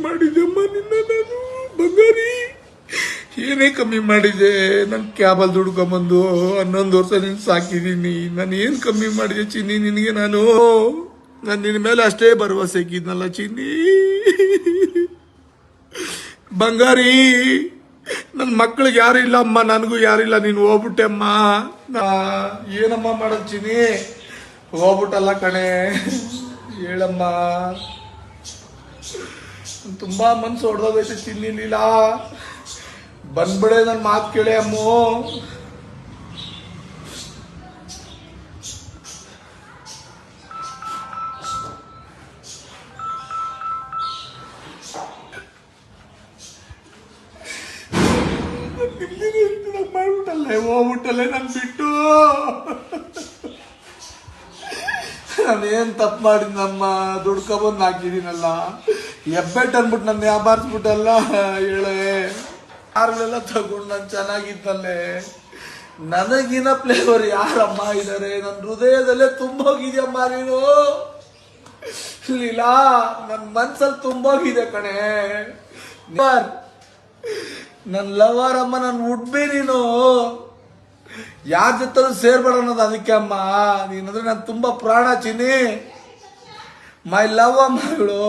ಮಾಡಿದೆಮ್ಮ ನಿನ್ನ ನಾನು ಬಂಗಾರಿ? ಏನೇ ಕಮ್ಮಿ ಮಾಡಿದೆ? ನಾನು ಕ್ಯಾಬಲ್ಲಿ ದುಡ್ಕೊಂಬಂದು 11 ವರ್ಷ ನಿನ್ ಸಾಕಿದ್ದೀನಿ. ನಾನು ಏನು ಕಮ್ಮಿ ಮಾಡಿದೆ ಚಿನ್ನಿ ನಿನಗೆ? ನಾನು ನಿನ್ನ ಮೇಲೆ ಅಷ್ಟೇ ಭರವಸೆ ಇಕ್ಕಿದ್ನಲ್ಲ ಚಿನ್ನಿ. ಬಂಗಾರಿ, ನನ್ನ ಮಕ್ಳಿಗೆ ಯಾರು ಇಲ್ಲ ಅಮ್ಮ, ನನಗೂ ಯಾರಿಲ್ಲ. ನೀನು ಹೋಗ್ಬಿಟ್ಟೆ ಅಮ್ಮ. ಏನಮ್ಮ ಮಾಡೋದು ಚಿನ್ನಿ? ಹೋಗ್ಬಿಟ್ಟಲ್ಲ ಕಣೆ, ಹೇಳಮ್ಮ. ತುಂಬಾ ಮನ್ಸು ಹೊಡೆದೋಗೈತೆ ಚಿನ್ನಿ. ಲೀಲಾ ಬಂದ್ಬಿಡೆ, ನನ್ನ ಮಾತು ಕೇಳೆ ಅಮ್ಮೋ. ಮಾಡ್ಬಿಟ್ಟಲ್ಲೇ, ಹೋಗ್ಬಿಟ್ಟಲ್ಲೇ ನನ್ ಬಿಟ್ಟು. ನಾನೇನ್ ತಪ್ಪು ಮಾಡಿದ್ನಮ್ಮ? ದುಡ್ಕೊಬಂದು ಹಾಕಿದೀನಲ್ಲ, ಎಬ್ಬೆಟ್ ಅನ್ಬಿಟ್ಟು ನನ್ನ ವ್ಯಾಪಾರಿಸ್ಬಿಟ್ಟಲ್ಲ. ಹೇಳೆ, ಯಾರೆಲ್ಲ ತಗೊಂಡು ನಾನು ಚೆನ್ನಾಗಿದ್ದಲ್ಲೇ. ನನಗಿನ ಫ್ಲೇವರ್ ಯಾರಮ್ಮ ಇದ್ದಾರೆ? ನನ್ನ ಹೃದಯದಲ್ಲೇ ತುಂಬೋಗಿದ್ಯಮ್ಮ ನೀನು. ಲೀಲಾ, ನನ್ನ ಮನ್ಸಲ್ಲಿ ತುಂಬೋಗಿದೆ ಕಣೆ. ನನ್ನ ಲವರ್ ಅಮ್ಮ, ನನ್ನ ಉಡ್ಬಿ ನೀನು. ಯಾರ ಜೊತೆ ಸೇರ್ಬೇಡ ಅನ್ನೋದು ಅದಕ್ಕೆ ಅಮ್ಮ. ನೀನಂದ್ರೆ ನಾನು ತುಂಬಾ ಪ್ರಾಣ ಚಿನ್ನಿ. ಮೈ ಲವ್ ಅಮ್ಮ ಇವಳು.